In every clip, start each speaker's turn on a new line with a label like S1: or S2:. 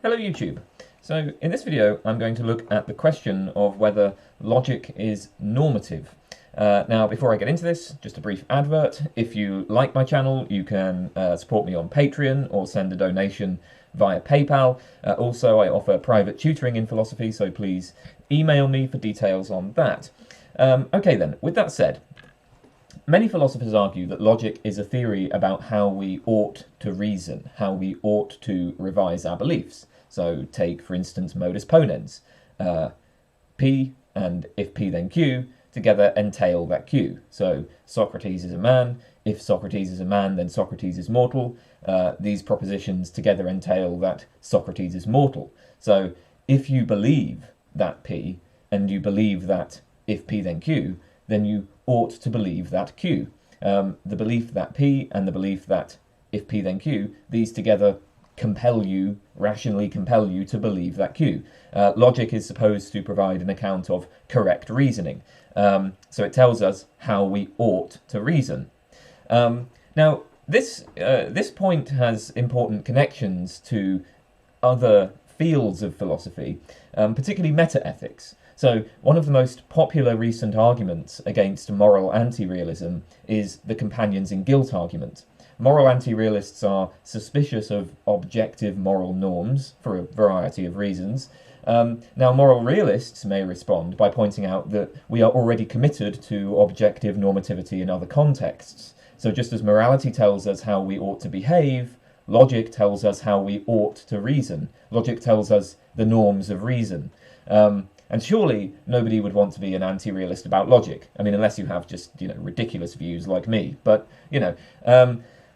S1: Hello YouTube. So in this video I'm going to look at the question of whether logic is normative. Now before I get into this, just a brief advert. If you like my channel you can support me on Patreon or send a donation via PayPal. Also I offer private tutoring in philosophy, so please email me for details on that. Okay then, with that said, many philosophers argue that logic is a theory about how we ought to reason, how we ought to revise our beliefs. So take, for instance, modus ponens. P and if P then Q together entail that Q. So Socrates is a man. If Socrates is a man, then Socrates is mortal. These propositions together entail that Socrates is mortal. So if you believe that P and you believe that if P then Q, then you ought to believe that Q. The belief that P and the belief that if P then Q, these together rationally compel you to believe that Q. Logic is supposed to provide an account of correct reasoning. So it tells us how we ought to reason. Now, this point has important connections to other fields of philosophy, particularly metaethics. So one of the most popular recent arguments against moral anti-realism is the companions in guilt argument. Moral anti-realists are suspicious of objective moral norms for a variety of reasons. Now, moral realists may respond by pointing out that we are already committed to objective normativity in other contexts. So just as morality tells us how we ought to behave, logic tells us how we ought to reason. Logic tells us the norms of reason. And surely nobody would want to be an anti-realist about logic. I mean, unless you have just, ridiculous views like me. But,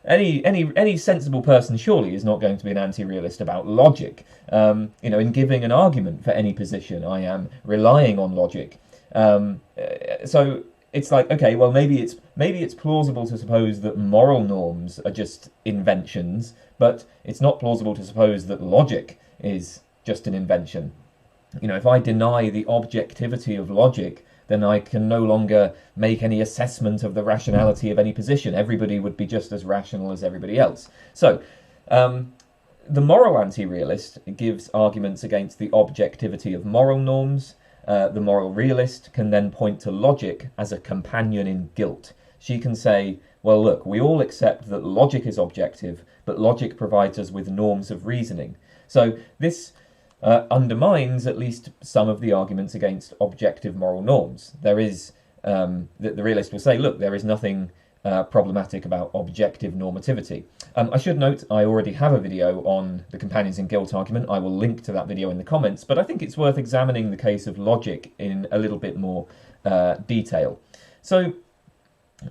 S1: any sensible person surely is not going to be an anti-realist about logic. In giving an argument for any position, I am relying on logic. So it's like, okay, well, maybe it's plausible to suppose that moral norms are just inventions, but it's not plausible to suppose that logic is just an invention. If I deny the objectivity of logic, then I can no longer make any assessment of the rationality of any position. Everybody would be just as rational as everybody else. So, the moral anti-realist gives arguments against the objectivity of moral norms. The moral realist can then point to logic as a companion in guilt. She can say, well, look, we all accept that logic is objective, but logic provides us with norms of reasoning. So this undermines at least some of the arguments against objective moral norms. There is, the realist will say, look, there is nothing problematic about objective normativity. I should note, I already have a video on the companions in guilt argument. I will link to that video in the comments, but I think it's worth examining the case of logic in a little bit more detail. So,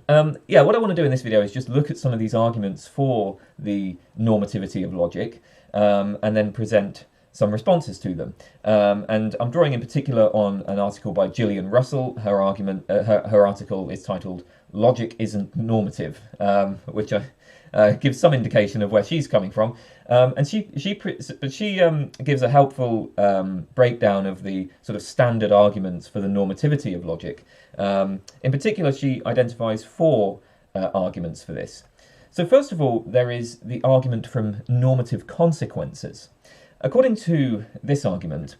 S1: what I want to do in this video is just look at some of these arguments for the normativity of logic, and then present some responses to them. And I'm drawing in particular on an article by Gillian Russell. Her article is titled "Logic Isn't Normative," which gives some indication of where she's coming from. And she gives a helpful breakdown of the sort of standard arguments for the normativity of logic. In particular, she identifies four arguments for this. So first of all, there is the argument from normative consequences. According to this argument,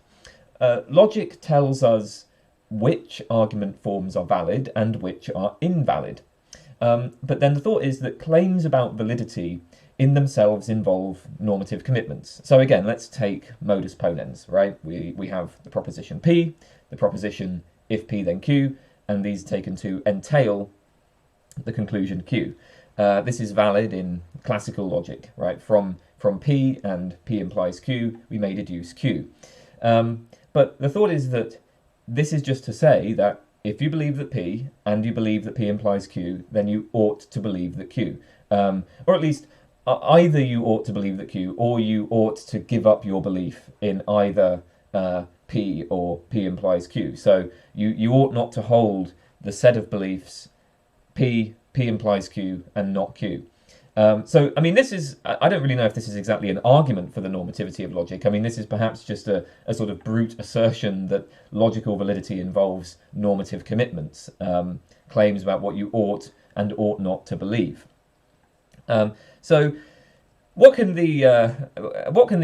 S1: logic tells us which argument forms are valid and which are invalid. But then the thought is that claims about validity in themselves involve normative commitments. So again, let's take modus ponens, right? We have the proposition P, the proposition if P then Q, and these taken to entail the conclusion Q. This is valid in classical logic, right? From P and P implies Q, we may deduce Q. But the thought is that this is just to say that if you believe that P and you believe that P implies Q, then you ought to believe that Q. Or at least either you ought to believe that Q or you ought to give up your belief in either P or P implies Q. So you ought not to hold the set of beliefs P implies Q and not Q. So, I mean, this is, I don't really know if this is exactly an argument for the normativity of logic. I mean, this is perhaps just a sort of brute assertion that logical validity involves normative commitments, claims about what you ought and ought not to believe. So, what can the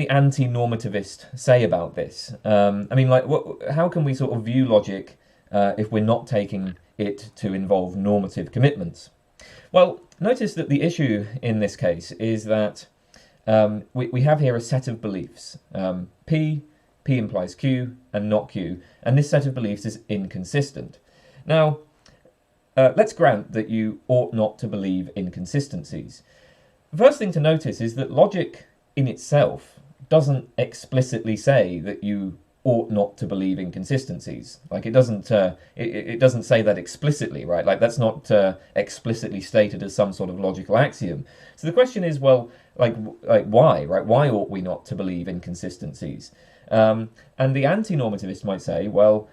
S1: anti-normativist say about this? I mean, like, how can we sort of view logic if we're not taking it to involve normative commitments? Well, notice that the issue in this case is that we have here a set of beliefs. P implies Q and not Q, and this set of beliefs is inconsistent. Now, let's grant that you ought not to believe inconsistencies. The first thing to notice is that logic in itself doesn't explicitly say that you ought not to believe inconsistencies. Like, it doesn't say that explicitly, right? Like, that's not explicitly stated as some sort of logical axiom. So the question is, well, like why, right? Why ought we not to believe inconsistencies? And the anti-normativist might say, well,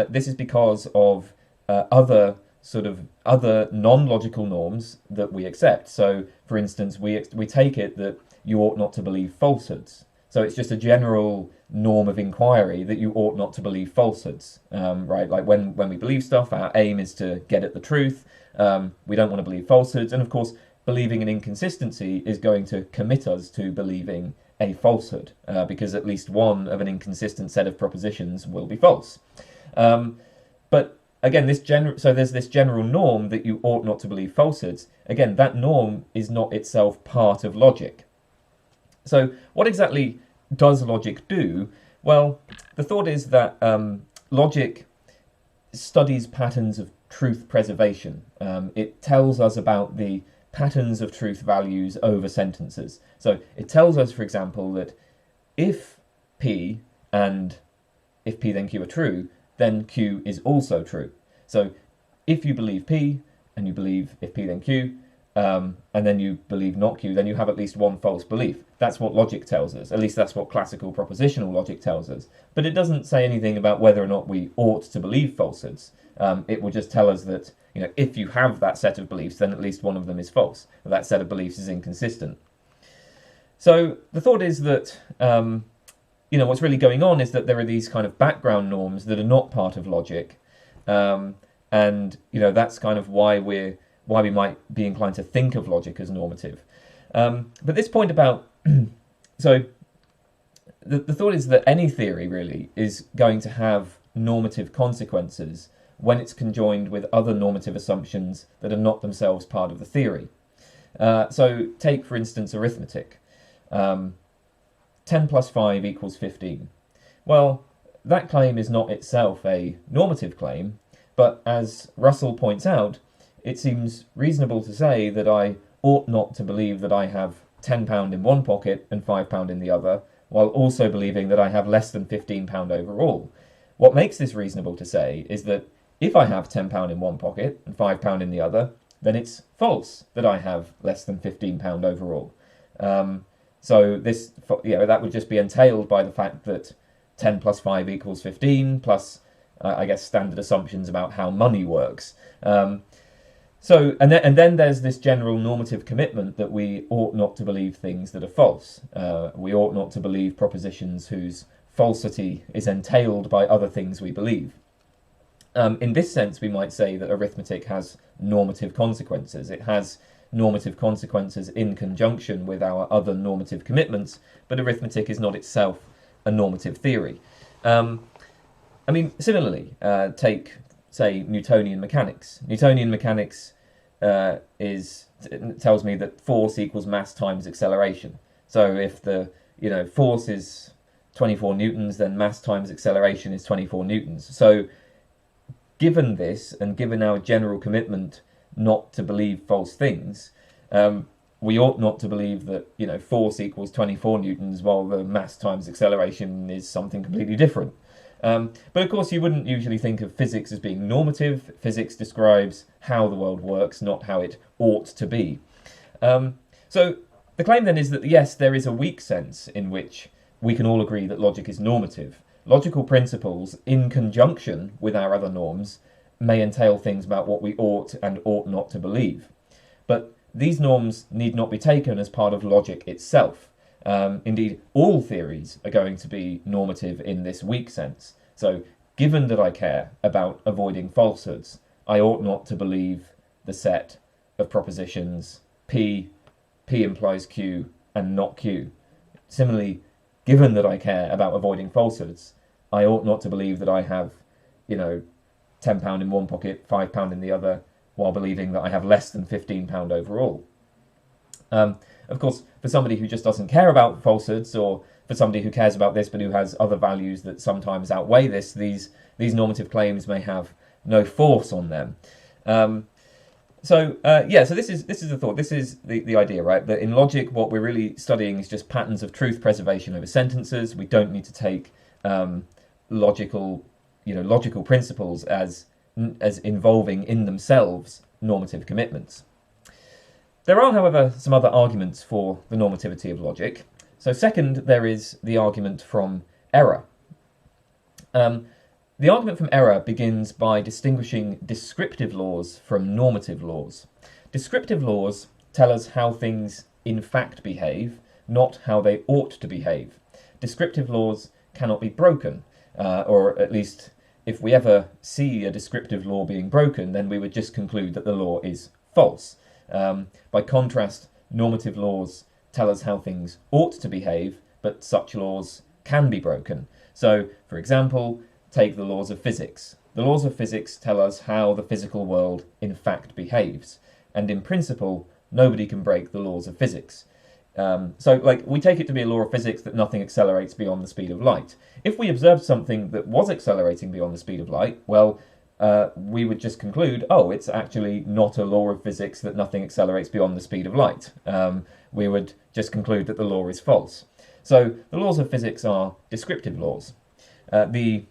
S1: this is because of other non-logical norms that we accept. So, for instance, we take it that you ought not to believe falsehoods. So it's just a general norm of inquiry that you ought not to believe falsehoods, right? Like when we believe stuff, our aim is to get at the truth. We don't want to believe falsehoods. And of course, believing an inconsistency is going to commit us to believing a falsehood, because at least one of an inconsistent set of propositions will be false. But again, there's this general norm that you ought not to believe falsehoods. Again, that norm is not itself part of logic. So what exactly does logic do? Well, the thought is that logic studies patterns of truth preservation. It tells us about the patterns of truth values over sentences. So it tells us, for example, that if P then Q are true, then Q is also true. So if you believe P and you believe if P then Q, and then you believe not Q, then you have at least one false belief. That's what logic tells us. At least that's what classical propositional logic tells us. But it doesn't say anything about whether or not we ought to believe falsehoods. It will just tell us that, if you have that set of beliefs, then at least one of them is false. That set of beliefs is inconsistent. So the thought is that, what's really going on is that there are these kind of background norms that are not part of logic. And, that's kind of why we might be inclined to think of logic as normative. But this point about so the thought is that any theory really is going to have normative consequences when it's conjoined with other normative assumptions that are not themselves part of the theory. So take, for instance, arithmetic. 10 plus 5 equals 15. Well, that claim is not itself a normative claim, but as Russell points out, it seems reasonable to say that I ought not to believe that I have £10 in one pocket and £5 in the other, while also believing that I have less than £15 overall. What makes this reasonable to say is that if I have £10 in one pocket and £5 in the other, then it's false that I have less than £15 overall. So this, that would just be entailed by the fact that 10 plus 5 equals 15, plus, I guess, standard assumptions about how money works. So, and then there's this general normative commitment that we ought not to believe things that are false. We ought not to believe propositions whose falsity is entailed by other things we believe. In this sense, we might say that arithmetic has normative consequences. It has normative consequences in conjunction with our other normative commitments, but arithmetic is not itself a normative theory. Similarly, take, say, Newtonian mechanics. Newtonian mechanics tells me that force equals mass times acceleration. So if the force is 24 newtons, then mass times acceleration is 24 newtons. So given this, and given our general commitment not to believe false things, we ought not to believe that force equals 24 newtons while the mass times acceleration is something completely different. But of course, you wouldn't usually think of physics as being normative. Physics describes how the world works, not how it ought to be. So the claim then is that, yes, there is a weak sense in which we can all agree that logic is normative. Logical principles, in conjunction with our other norms, may entail things about what we ought and ought not to believe. But these norms need not be taken as part of logic itself. Indeed, all theories are going to be normative in this weak sense. So, given that I care about avoiding falsehoods, I ought not to believe the set of propositions P implies Q, and not Q. Similarly, given that I care about avoiding falsehoods, I ought not to believe that I have, £10 in one pocket, £5 in the other, while believing that I have less than £15 overall. Of course, for somebody who just doesn't care about falsehoods, or for somebody who cares about this but who has other values that sometimes outweigh this, these normative claims may have no force on them. So this is the thought. This is the idea, right? That in logic, what we're really studying is just patterns of truth preservation over sentences. We don't need to take logical principles as involving in themselves normative commitments. There are, however, some other arguments for the normativity of logic. So second, there is the argument from error. The argument from error begins by distinguishing descriptive laws from normative laws. Descriptive laws tell us how things in fact behave, not how they ought to behave. Descriptive laws cannot be broken, or at least if we ever see a descriptive law being broken, then we would just conclude that the law is false. By contrast, normative laws tell us how things ought to behave, but such laws can be broken. So, for example, take the laws of physics. The laws of physics tell us how the physical world in fact behaves, and in principle, nobody can break the laws of physics. We take it to be a law of physics that nothing accelerates beyond the speed of light. If we observed something that was accelerating beyond the speed of light, well, we would just conclude, it's actually not a law of physics that nothing accelerates beyond the speed of light. We would just conclude that the law is false. So the laws of physics are descriptive laws. The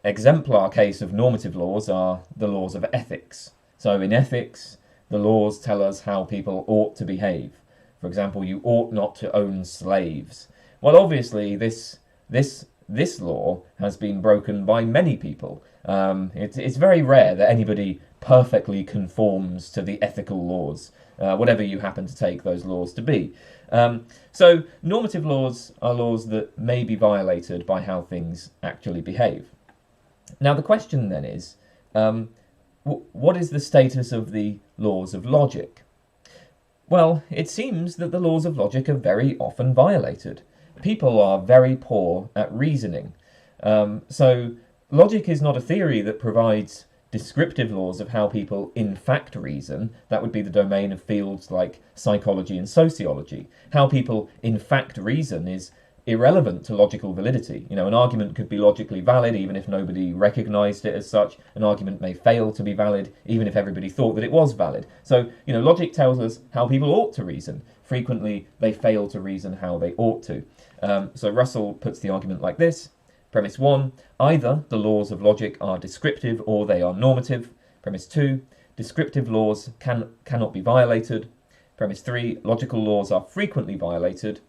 S1: exemplar case of normative laws are the laws of ethics. So in ethics, the laws tell us how people ought to behave. For example, you ought not to own slaves. Well, obviously, this law has been broken by many people. It's very rare that anybody perfectly conforms to the ethical laws, whatever you happen to take those laws to be. So normative laws are laws that may be violated by how things actually behave. Now the question then is, what is the status of the laws of logic? Well, it seems that the laws of logic are very often violated. People are very poor at reasoning. So logic is not a theory that provides descriptive laws of how people in fact reason. That would be the domain of fields like psychology and sociology. How people in fact reason is irrelevant to logical validity. An argument could be logically valid even if nobody recognized it as such. An argument may fail to be valid even if everybody thought that it was valid. So, logic tells us how people ought to reason. Frequently, they fail to reason how they ought to. So Russell puts the argument like this. Premise 1, either the laws of logic are descriptive or they are normative. Premise 2, descriptive laws cannot be violated. Premise 3, logical laws are frequently violated.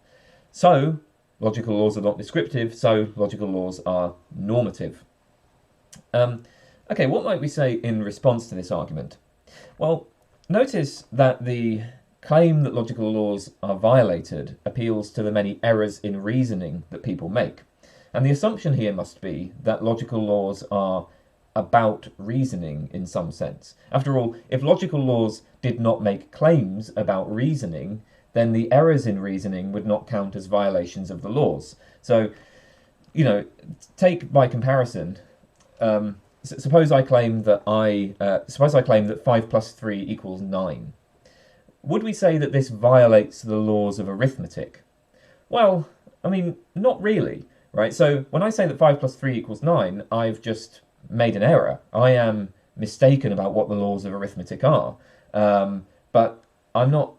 S1: So, logical laws are not descriptive, so logical laws are normative. Okay, what might we say in response to this argument? Well, notice that the claim that logical laws are violated appeals to the many errors in reasoning that people make. And the assumption here must be that logical laws are about reasoning in some sense. After all, if logical laws did not make claims about reasoning, then the errors in reasoning would not count as violations of the laws. So, take by comparison, suppose I claim that 5 plus 3 equals 9. Would we say that this violates the laws of arithmetic? Well, not really, right? So when I say that 5 plus 3 equals 9, I've just made an error. I am mistaken about what the laws of arithmetic are. But I'm not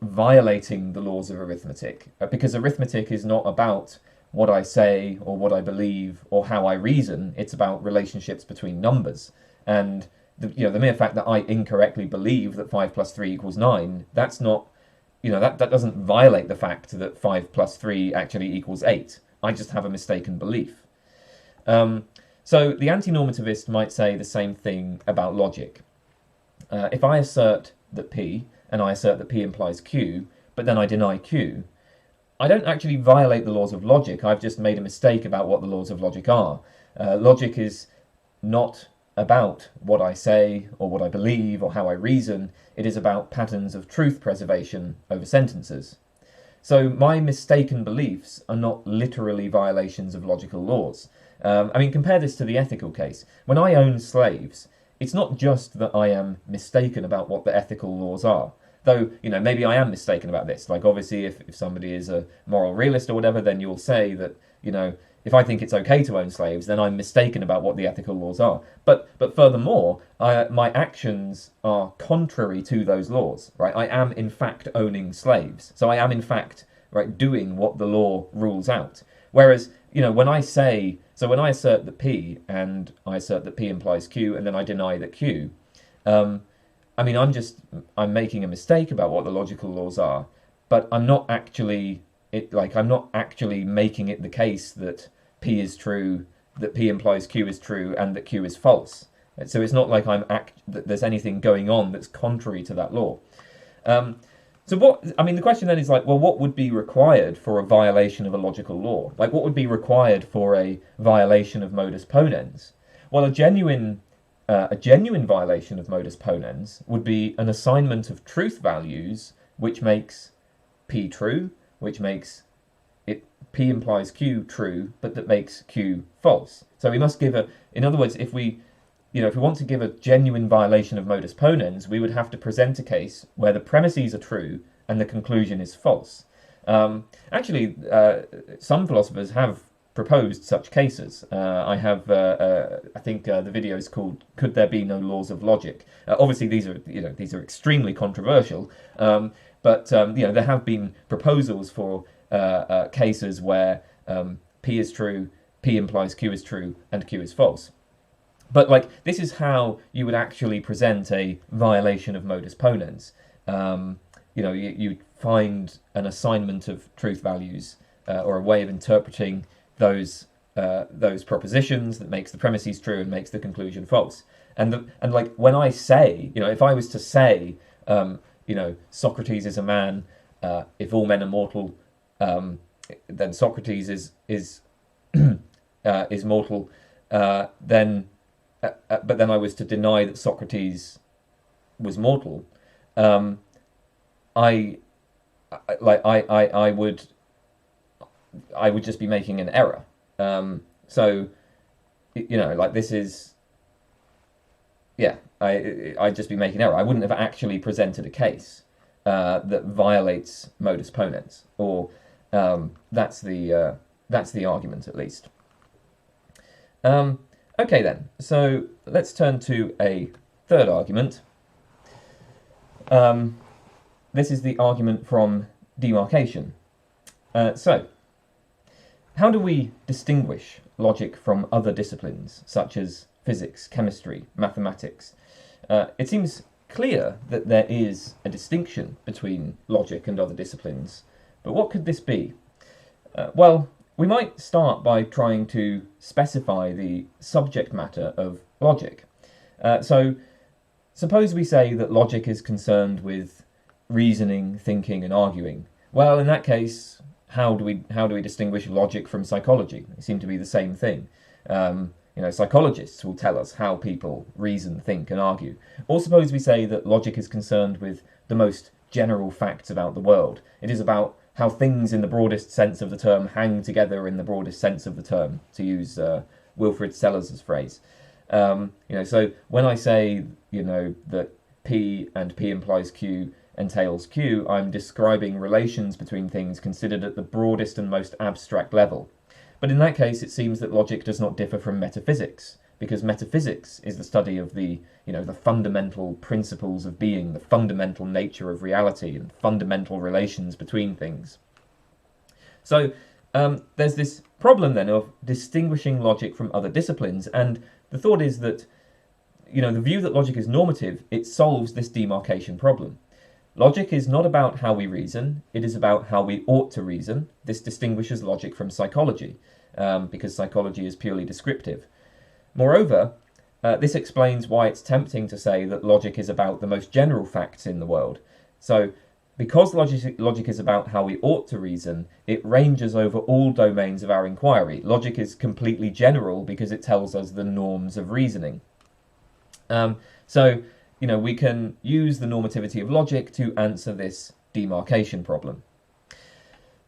S1: violating the laws of arithmetic, because arithmetic is not about what I say or what I believe or how I reason. It's about relationships between numbers. And the mere fact that I incorrectly believe that 5 plus 3 equals 9, that's not, that doesn't violate the fact that 5 plus 3 actually equals 8. I just have a mistaken belief. So the anti-normativist might say the same thing about logic. If I assert that P, and I assert that P implies Q, but then I deny Q, I don't actually violate the laws of logic. I've just made a mistake about what the laws of logic are. Logic is not about what I say or what I believe or how I reason. It is about patterns of truth preservation over sentences. So my mistaken beliefs are not literally violations of logical laws. I mean, compare this to the ethical case. When I own slaves, it's not just that I am mistaken about what the ethical laws are. Though, maybe I am mistaken about this. Like, obviously, if somebody is a moral realist or whatever, then you'll say that, if I think it's okay to own slaves, then I'm mistaken about what the ethical laws are. But furthermore, my actions are contrary to those laws, right? I am, in fact, owning slaves. So I am, in fact, right, doing what the law rules out. Whereas, when I assert that P, and I assert that P implies Q, and then I deny that Q, I mean, I'm making a mistake about what the logical laws are, but I'm not actually making it the case that P is true, that P implies Q is true, and that Q is false. So it's not like that there's anything going on that's contrary to that law. The question then is what would be required for a violation of a logical law? Like, what would be required for a violation of modus ponens? Well, a genuine violation of modus ponens would be an assignment of truth values which makes P true, which makes it P implies Q true, but that makes Q false. So we must in other words, if we want to give a genuine violation of modus ponens, we would have to present a case where the premises are true and the conclusion is false. Actually, some philosophers have proposed such cases. I think the video is called "Could There Be No Laws of Logic?" Obviously, these are extremely controversial, but there have been proposals for cases where P is true, P implies Q is true, and Q is false. But this is how you would actually present a violation of modus ponens. You find an assignment of truth values or a way of interpreting those propositions that makes the premises true and makes the conclusion false. And when I say, if I was to say, Socrates is a man, if all men are mortal, then Socrates is mortal. But then I was to deny that Socrates was mortal. I would just be making an error. This is, I'd just be making an error. I wouldn't have actually presented a case that violates modus ponens, or that's the argument at least. Okay then, so let's turn to a third argument. This is the argument from Demarcation. So, how do we distinguish logic from other disciplines, such as physics, chemistry, mathematics? It seems clear that there is a distinction between logic and other disciplines, but what could this be? Well, we might start by trying to specify the subject matter of logic. So, suppose we say that logic is concerned with reasoning, thinking, and arguing. Well, in that case, how do we distinguish logic from psychology? They seem to be the same thing. Psychologists will tell us how people reason, think, and argue. Or suppose we say that logic is concerned with the most general facts about the world. It is about how things in the broadest sense of the term hang together in the broadest sense of the term, to use Wilfrid Sellers' phrase. So when I say, that P and P implies Q entails Q, I'm describing relations between things considered at the broadest and most abstract level. But in that case, it seems that logic does not differ from metaphysics, because metaphysics is the study of the fundamental principles of being, the fundamental nature of reality, and fundamental relations between things. So there's this problem then of distinguishing logic from other disciplines, and the thought is that, the view that logic is normative, it solves this demarcation problem. Logic is not about how we reason, it is about how we ought to reason. This distinguishes logic from psychology, because psychology is purely descriptive. Moreover, this explains why it's tempting to say that logic is about the most general facts in the world. So, because logic is about how we ought to reason, it ranges over all domains of our inquiry. Logic is completely general because it tells us the norms of reasoning. We can use the normativity of logic to answer this demarcation problem.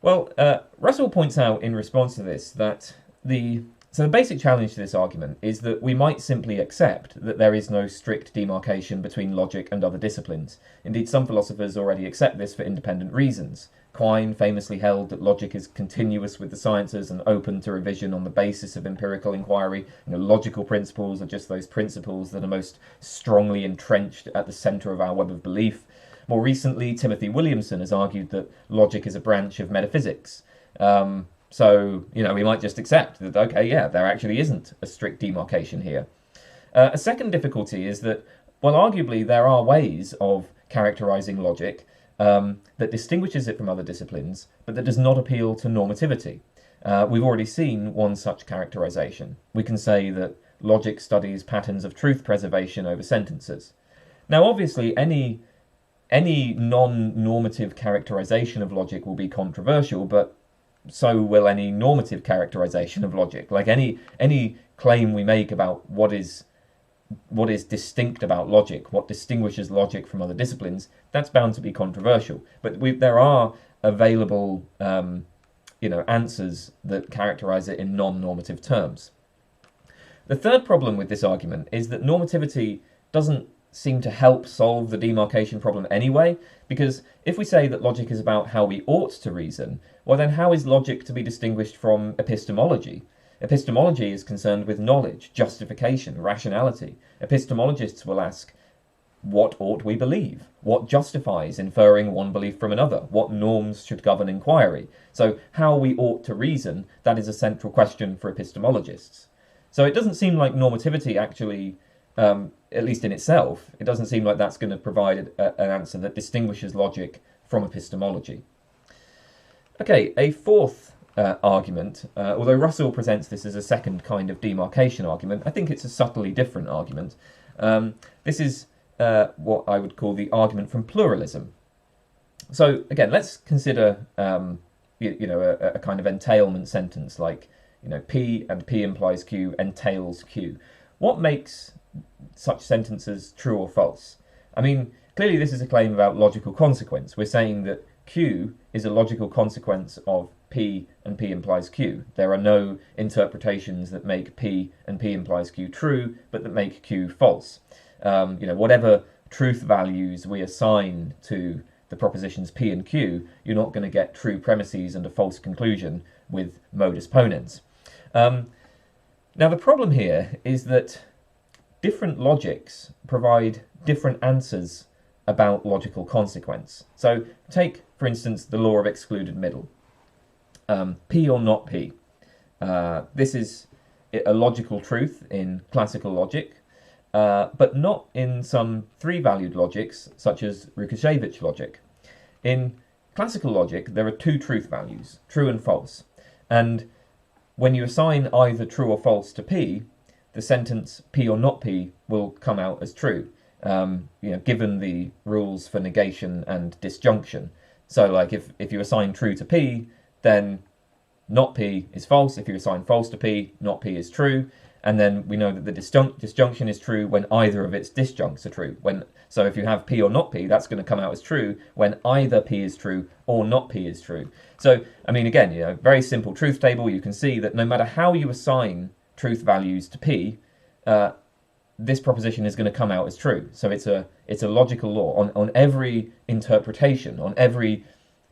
S1: Well, Russell points out in response to this that the basic challenge to this argument is that we might simply accept that there is no strict demarcation between logic and other disciplines. Indeed, some philosophers already accept this for independent reasons. Quine famously held that logic is continuous with the sciences and open to revision on the basis of empirical inquiry. Logical principles are just those principles that are most strongly entrenched at the centre of our web of belief. More recently, Timothy Williamson has argued that logic is a branch of metaphysics. So, we might just accept that, okay, yeah, there actually isn't a strict demarcation here. A second difficulty is that, well, arguably there are ways of characterising logic that distinguishes it from other disciplines, but that does not appeal to normativity. We've already seen one such characterisation. We can say that logic studies patterns of truth preservation over sentences. Now, obviously, any non-normative characterisation of logic will be controversial, but so will any normative characterisation of logic. Like any claim we make about what is distinct about logic, what distinguishes logic from other disciplines, that's bound to be controversial. But there are available answers that characterise it in non-normative terms. The third problem with this argument is that normativity doesn't seem to help solve the demarcation problem anyway, because if we say that logic is about how we ought to reason, well then how is logic to be distinguished from epistemology? Epistemology is concerned with knowledge, justification, rationality. Epistemologists will ask, what ought we believe? What justifies inferring one belief from another? What norms should govern inquiry? So how we ought to reason, that is a central question for epistemologists. So it doesn't seem like normativity actually, at least in itself, it doesn't seem like that's going to provide an answer that distinguishes logic from epistemology. Okay, a fourth argument, although Russell presents this as a second kind of demarcation argument, I think it's a subtly different argument. This is what I would call the argument from pluralism. So again, let's consider a kind of entailment sentence like P and P implies Q entails Q. What makes such sentences true or false? I mean, clearly this is a claim about logical consequence. We're saying that Q is a logical consequence of P and P implies Q. There are no interpretations that make P and P implies Q true, but that make Q false. Whatever truth values we assign to the propositions P and Q, you're not going to get true premises and a false conclusion with modus ponens. Now the problem here is that different logics provide different answers about logical consequence. So take, for instance, the law of excluded middle. P or not P. This is a logical truth in classical logic, but not in some three-valued logics, such as Rukashevich logic. In classical logic, there are two truth values, true and false. And when you assign either true or false to P, the sentence P or not P will come out as true, given the rules for negation and disjunction. So like if you assign true to P, then not P is false. If you assign false to P, not P is true. And then we know that the disjunction is true when either of its disjuncts are true. So if you have P or not P, that's going to come out as true when either P is true or not P is true. So, I mean, again, very simple truth table. You can see that no matter how you assign truth values to P, this proposition is going to come out as true. So it's a logical law. On every interpretation, on every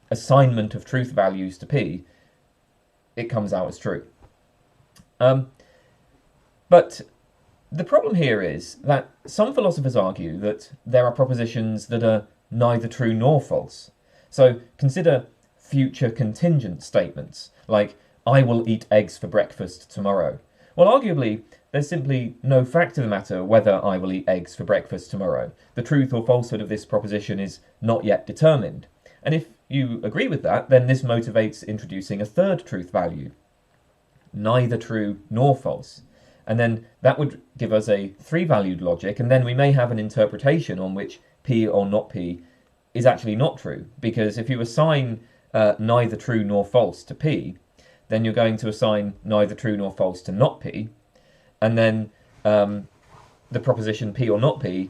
S1: assignment of truth values to P, it comes out as true. But the problem here is that some philosophers argue that there are propositions that are neither true nor false. So consider future contingent statements, like, I will eat eggs for breakfast tomorrow. Well, arguably, there's simply no fact of the matter whether I will eat eggs for breakfast tomorrow. The truth or falsehood of this proposition is not yet determined. And if you agree with that, then this motivates introducing a third truth value, neither true nor false. And then that would give us a three-valued logic, and then we may have an interpretation on which P or not P is actually not true. Because if you assign neither true nor false to P, then you're going to assign neither true nor false to not P, and then the proposition P or not P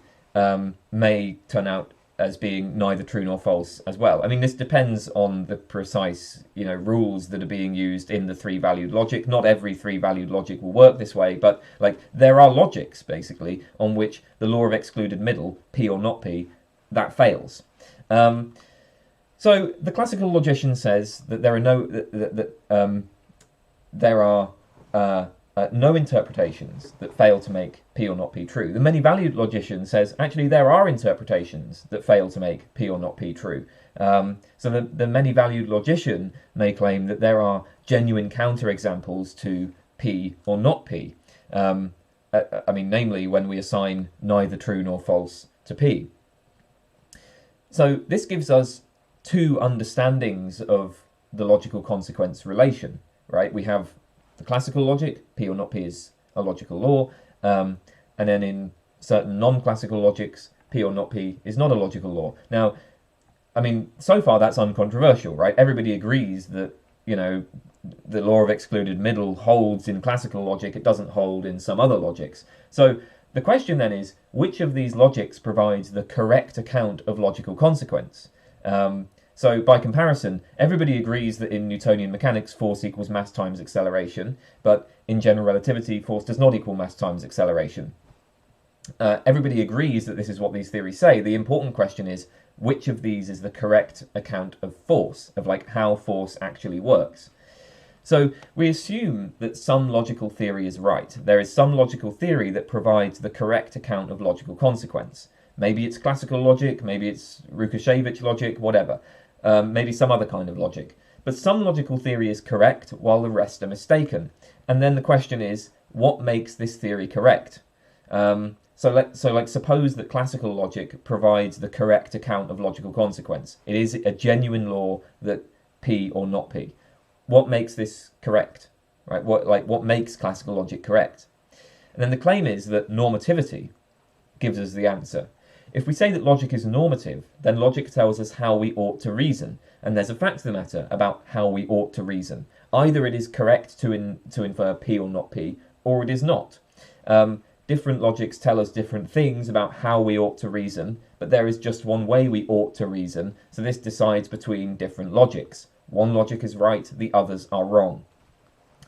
S1: may turn out as being neither true nor false as well. I mean, this depends on the precise, rules that are being used in the three-valued logic. Not every three-valued logic will work this way, but like there are logics basically on which the law of excluded middle, P or not P, that fails. So the classical logician says that there are no interpretations that fail to make P or not P true. The many-valued logician says actually there are interpretations that fail to make P or not P true. So the many-valued logician may claim that there are genuine counterexamples to P or not P. Namely when we assign neither true nor false to P. So this gives us two understandings of the logical consequence relation, right? We have the classical logic, P or not P is a logical law, and then in certain non-classical logics, P or not P is not a logical law. Now, so far that's uncontroversial, right? Everybody agrees that, the law of excluded middle holds in classical logic, it doesn't hold in some other logics. So the question then is, which of these logics provides the correct account of logical consequence? So by comparison, everybody agrees that in Newtonian mechanics, force equals mass times acceleration, but in general relativity, force does not equal mass times acceleration. Everybody agrees that this is what these theories say. The important question is, which of these is the correct account of force, of like how force actually works? So we assume that some logical theory is right. There is some logical theory that provides the correct account of logical consequence. Maybe it's classical logic, maybe it's Rukashevich logic, whatever. Maybe some other kind of logic. But some logical theory is correct while the rest are mistaken. And then the question is, what makes this theory correct? Suppose that classical logic provides the correct account of logical consequence. It is a genuine law that P or not P. What makes this correct? Right? What makes classical logic correct? And then the claim is that normativity gives us the answer. If we say that logic is normative, then logic tells us how we ought to reason, and there's a fact of the matter about how we ought to reason. Either it is correct to infer P or not P, or it is not. Different logics tell us different things about how we ought to reason, but there is just one way we ought to reason, so this decides between different logics. One logic is right, the others are wrong.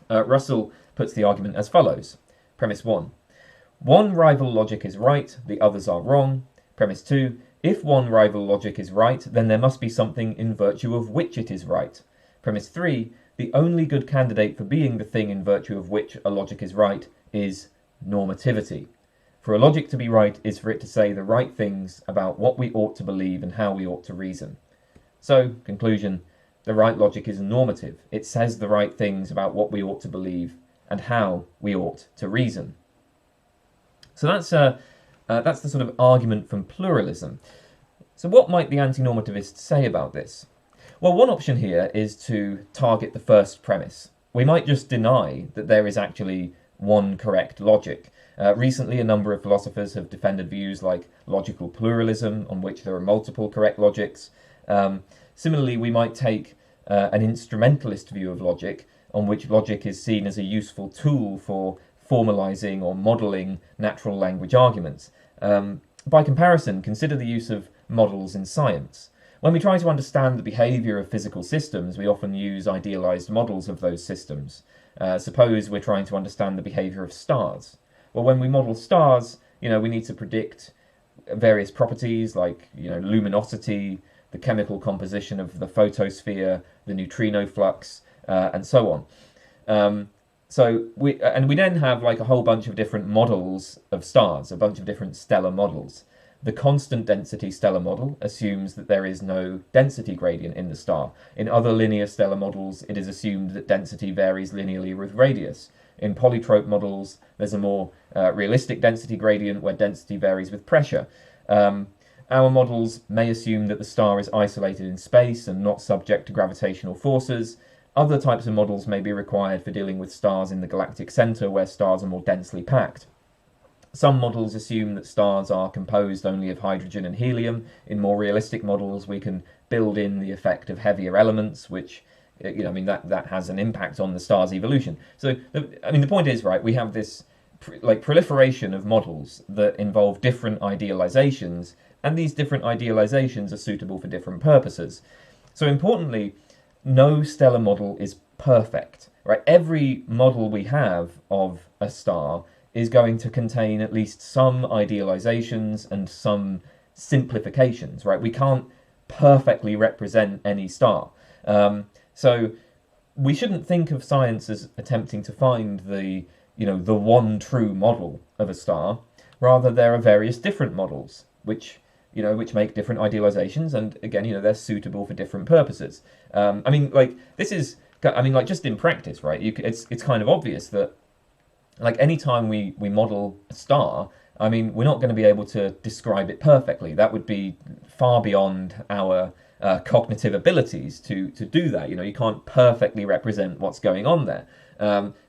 S1: Russell puts the argument as follows. Premise 1. One rival logic is right, the others are wrong. Premise 2. If one rival logic is right, then there must be something in virtue of which it is right. Premise 3. The only good candidate for being the thing in virtue of which a logic is right is normativity. For a logic to be right is for it to say the right things about what we ought to believe and how we ought to reason. So, conclusion, the right logic is normative. It says the right things about what we ought to believe and how we ought to reason. So that's the sort of argument from pluralism. So what might the anti-normativists say about this? Well, one option here is to target the first premise. We might just deny that there is actually one correct logic. Recently, a number of philosophers have defended views like logical pluralism, on which there are multiple correct logics. Similarly, we might take an instrumentalist view of logic, on which logic is seen as a useful tool for formalizing or modeling natural language arguments. By comparison, consider the use of models in science. When we try to understand the behavior of physical systems, we often use idealized models of those systems. Suppose we're trying to understand the behavior of stars. Well, when we model stars, we need to predict various properties like, luminosity, the chemical composition of the photosphere, the neutrino flux, and so on. So we then have like a whole bunch of different models of stars, a bunch of different stellar models. The constant density stellar model assumes that there is no density gradient in the star. In other linear stellar models, it is assumed that density varies linearly with radius. In polytrope models, there's a more realistic density gradient where density varies with pressure. Our models may assume that the star is isolated in space and not subject to gravitational forces. Other types of models may be required for dealing with stars in the galactic center where stars are more densely packed. Some models assume that stars are composed only of hydrogen and helium. In more realistic models, we can build in the effect of heavier elements, which, that has an impact on the star's evolution. So, the point is, right, we have this proliferation of models that involve different idealizations, and these different idealizations are suitable for different purposes. So importantly, no stellar model is perfect, right? Every model we have of a star is going to contain at least some idealizations and some simplifications, right? We can't perfectly represent any star. So we shouldn't think of science as attempting to find the one true model of a star. Rather, there are various different models which make different idealizations, and again, they're suitable for different purposes. Just in practice, right? It's kind of obvious that, like, anytime we model a star, we're not going to be able to describe it perfectly. That would be far beyond our cognitive abilities to do that. You can't perfectly represent what's going on there.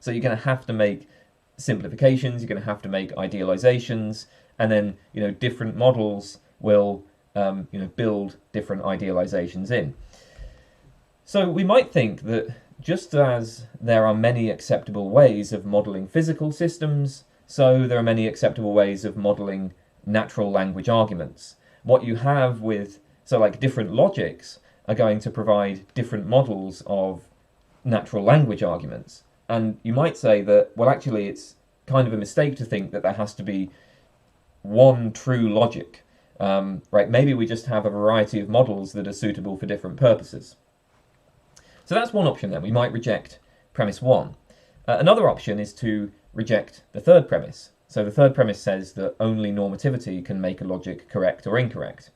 S1: So you're going to have to make simplifications, you're going to have to make idealizations, and then different models will build different idealizations in. So we might think that just as there are many acceptable ways of modeling physical systems, so there are many acceptable ways of modeling natural language arguments. What you have different logics are going to provide different models of natural language arguments. And you might say that, well, actually, it's kind of a mistake to think that there has to be one true logic. Right? Maybe we just have a variety of models that are suitable for different purposes. So that's one option then. We might reject premise one. Another option is to reject the third premise. So the third premise says that only normativity can make a logic correct or incorrect.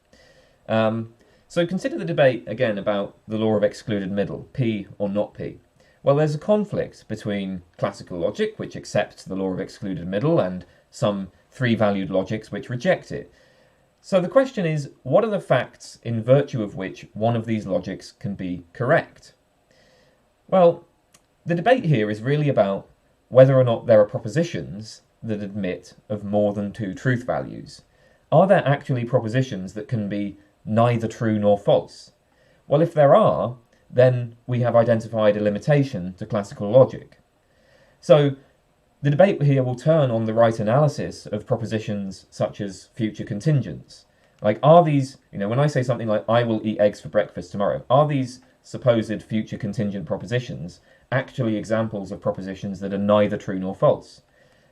S1: So consider the debate again about the law of excluded middle, P or not P. Well, there's a conflict between classical logic, which accepts the law of excluded middle, and some three-valued logics which reject it. So the question is, what are the facts in virtue of which one of these logics can be correct? Well, the debate here is really about whether or not there are propositions that admit of more than two truth values. Are there actually propositions that can be neither true nor false? Well, if there are, then we have identified a limitation to classical logic. So the debate here will turn on the right analysis of propositions such as future contingents. Like, are these, when I say something like, I will eat eggs for breakfast tomorrow, are these supposed future contingent propositions actually examples of propositions that are neither true nor false?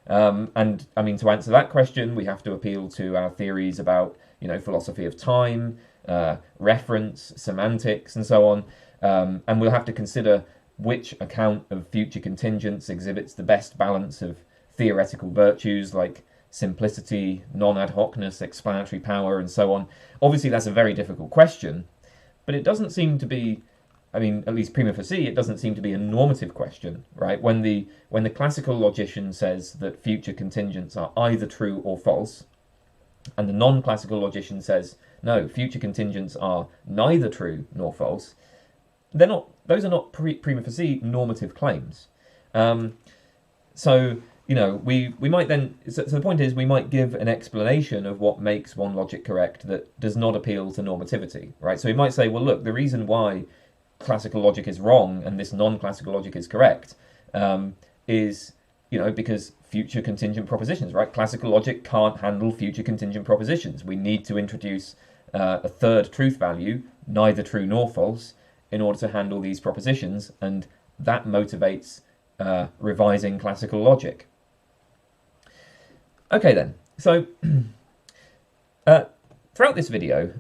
S1: To answer that question, we have to appeal to our theories about, philosophy of time, reference, semantics, and so on. And we'll have to consider which account of future contingents exhibits the best balance of theoretical virtues like simplicity, non-ad hocness, explanatory power, and so on. Obviously, that's a very difficult question, but it doesn't seem to be, at least prima facie, it doesn't seem to be a normative question, right? When the classical logician says that future contingents are either true or false, and the non-classical logician says, no, future contingents are neither true nor false, those are not prima facie normative claims. We might then, so the point is, we might give an explanation of what makes one logic correct that does not appeal to normativity, right? So we might say, well, look, the reason why classical logic is wrong and this non-classical logic is correct is, because future contingent propositions, right? Classical logic can't handle future contingent propositions. We need to introduce a third truth value, neither true nor false, in order to handle these propositions, and that motivates revising classical logic. Okay then, so throughout this video,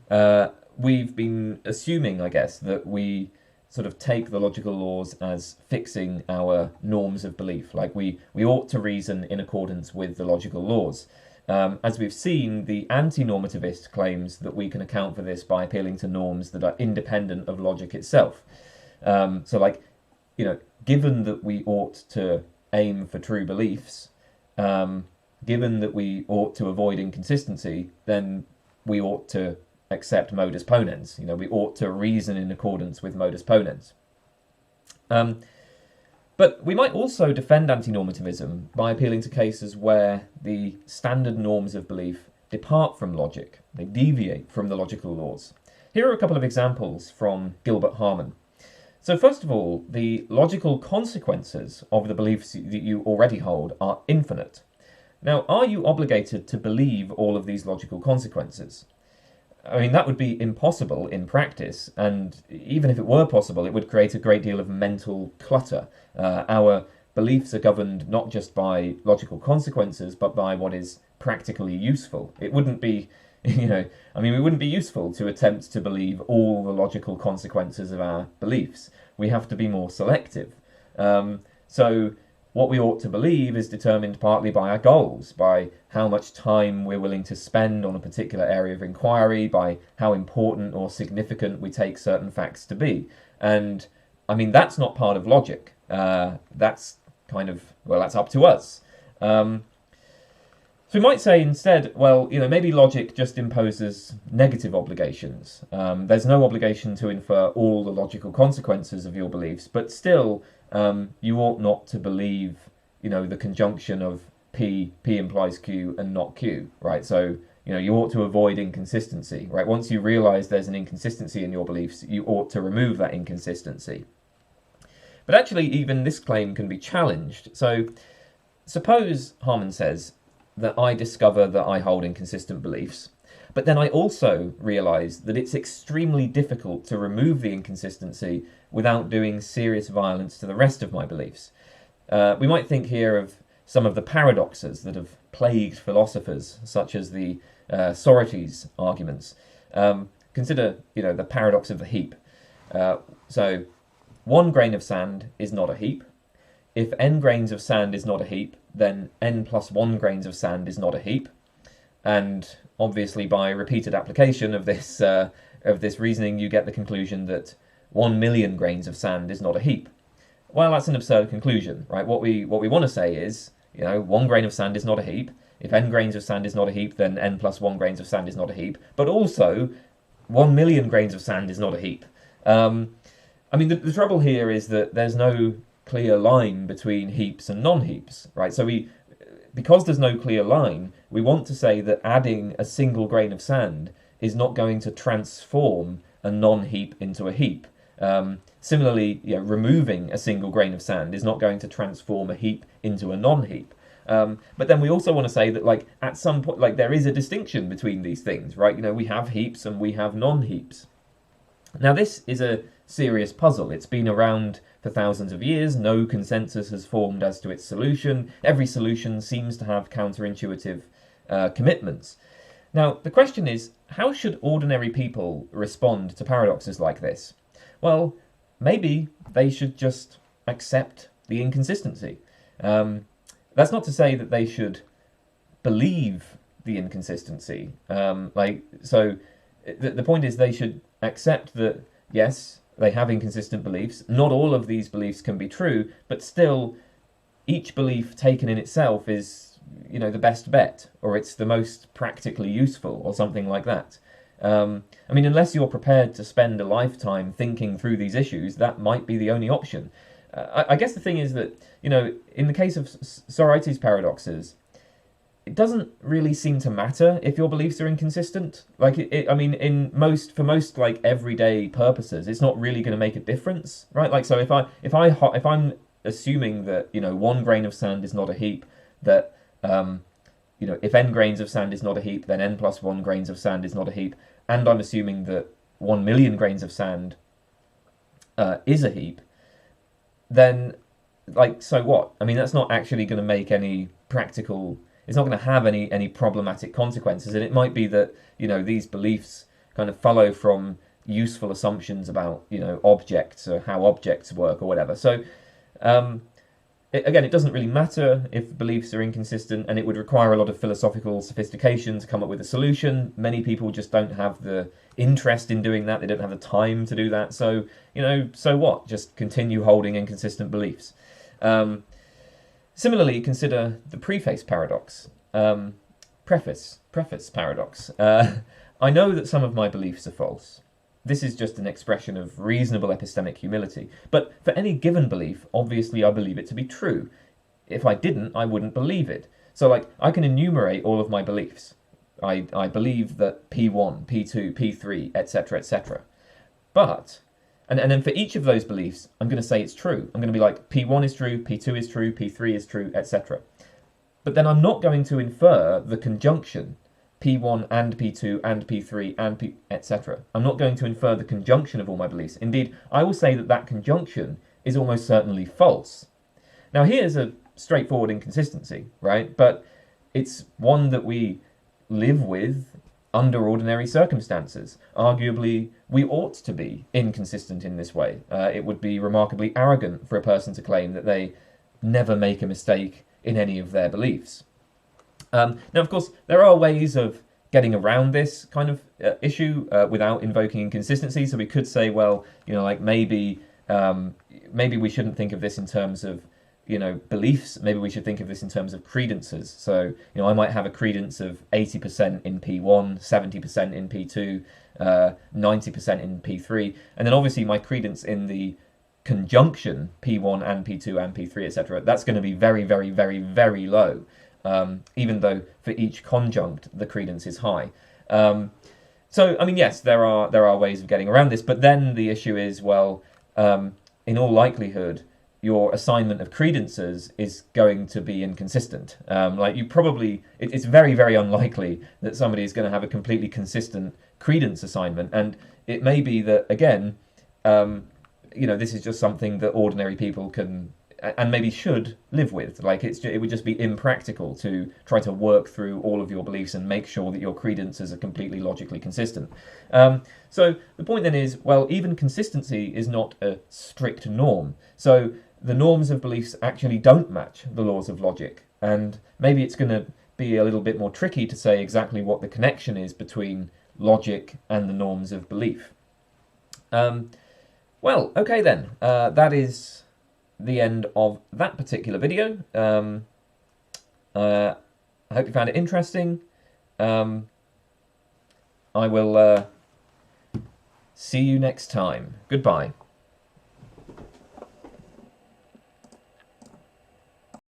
S1: we've been assuming, I guess, that we sort of take the logical laws as fixing our norms of belief, like we ought to reason in accordance with the logical laws. As we've seen, the anti-normativist claims that we can account for this by appealing to norms that are independent of logic itself. Given that we ought to aim for true beliefs, given that we ought to avoid inconsistency, then we ought to accept modus ponens. We ought to reason in accordance with modus ponens. But we might also defend anti-normativism by appealing to cases where the standard norms of belief depart from logic. They deviate from the logical laws. Here are a couple of examples from Gilbert Harman. So first of all, the logical consequences of the beliefs that you already hold are infinite. Now, are you obligated to believe all of these logical consequences? I mean, that would be impossible in practice, and even if it were possible, it would create a great deal of mental clutter. Our beliefs are governed not just by logical consequences, but by what is practically useful. It wouldn't be, it wouldn't be useful to attempt to believe all the logical consequences of our beliefs. We have to be more selective. So what we ought to believe is determined partly by our goals, by how much time we're willing to spend on a particular area of inquiry, by how important or significant we take certain facts to be. And I mean, that's not part of logic. That's that's up to us. So we might say instead, well, maybe logic just imposes negative obligations. There's no obligation to infer all the logical consequences of your beliefs, but still, you ought not to believe, the conjunction of P implies Q and not Q, right? So, you ought to avoid inconsistency, right? Once you realize there's an inconsistency in your beliefs, you ought to remove that inconsistency. But actually, even this claim can be challenged. So, suppose Harman says that I discover that I hold inconsistent beliefs, but then I also realize that it's extremely difficult to remove the inconsistency without doing serious violence to the rest of my beliefs. We might think here of some of the paradoxes that have plagued philosophers, such as the Socrates arguments. Consider, the paradox of the heap. So, one grain of sand is not a heap. If n grains of sand is not a heap, then n plus 1 grains of sand is not a heap. And obviously, by repeated application of this reasoning, you get the conclusion that 1 million grains of sand is not a heap. Well, that's an absurd conclusion, right? What we want to say is, 1 grain of sand is not a heap. If n grains of sand is not a heap, then n plus 1 grains of sand is not a heap. But also, 1 million grains of sand is not a heap. The trouble here is that there's no clear line between heaps and non-heaps, right? So because there's no clear line, we want to say that adding a single grain of sand is not going to transform a non-heap into a heap. Similarly, removing a single grain of sand is not going to transform a heap into a non-heap. But then we also want to say that, at some point, there is a distinction between these things, right? We have heaps and we have non-heaps. Now, this is a serious puzzle. It's been around for thousands of years. No consensus has formed as to its solution. Every solution seems to have counterintuitive commitments. Now, the question is, how should ordinary people respond to paradoxes like this? Well, maybe they should just accept the inconsistency. That's not to say that they should believe the inconsistency. The point is they should accept that, yes, they have inconsistent beliefs. Not all of these beliefs can be true, but still, each belief taken in itself is, the best bet, or it's the most practically useful, or something like that. Unless you're prepared to spend a lifetime thinking through these issues, that might be the only option. I guess the thing is that, in the case of Socrates paradoxes, it doesn't really seem to matter if your beliefs are inconsistent. For most everyday purposes, it's not really going to make a difference, right? So if I'm assuming that 1 grain of sand is not a heap, that if n grains of sand is not a heap, then n plus 1 grains of sand is not a heap, and I'm assuming that 1 million grains of sand is a heap, then so what? That's not actually going to make any practical. It's not going to have any problematic consequences, and it might be that these beliefs kind of follow from useful assumptions about objects or how objects work or whatever. So it doesn't really matter if beliefs are inconsistent, and it would require a lot of philosophical sophistication to come up with a solution. Many people just don't have the interest in doing that. They don't have the time to do that. So so what? Just continue holding inconsistent beliefs. Similarly, consider the preface paradox. Preface paradox. I know that some of my beliefs are false. This is just an expression of reasonable epistemic humility. But for any given belief, obviously I believe it to be true. If I didn't, I wouldn't believe it. So, I can enumerate all of my beliefs. I believe that P1, P2, P3, etc., etc. But And then for each of those beliefs, I'm going to say it's true. I'm going to be like, P1 is true, P2 is true, P3 is true, etc. But then I'm not going to infer the conjunction P1 and P2 and P3 and P, etc. I'm not going to infer the conjunction of all my beliefs. Indeed, I will say that that conjunction is almost certainly false. Now, here's a straightforward inconsistency, right? But it's one that we live with under ordinary circumstances. Arguably, we ought to be inconsistent in this way. It would be remarkably arrogant for a person to claim that they never make a mistake in any of their beliefs. Now, of course, there are ways of getting around this kind of issue without invoking inconsistency. So we could say, well, like maybe we shouldn't think of this in terms of beliefs. Maybe we should think of this in terms of credences. So, I might have a credence of 80% in P1, 70% in P2, 90% in P3, and then obviously my credence in the conjunction P1 and P2 and P3, etc. That's going to be very, very, very, very low, even though for each conjunct the credence is high. So, I mean, yes, there are ways of getting around this, but then the issue is, well, in all likelihood, your assignment of credences is going to be inconsistent. It's very, very unlikely that somebody is going to have a completely consistent credence assignment. And it may be that, again, this is just something that ordinary people can and maybe should live with. It would just be impractical to try to work through all of your beliefs and make sure that your credences are completely logically consistent. So the point then is, well, even consistency is not a strict norm. So the norms of beliefs actually don't match the laws of logic. And maybe it's going to be a little bit more tricky to say exactly what the connection is between logic and the norms of belief. Well, okay then. That is the end of that particular video. I hope you found it interesting. I will see you next time. Goodbye.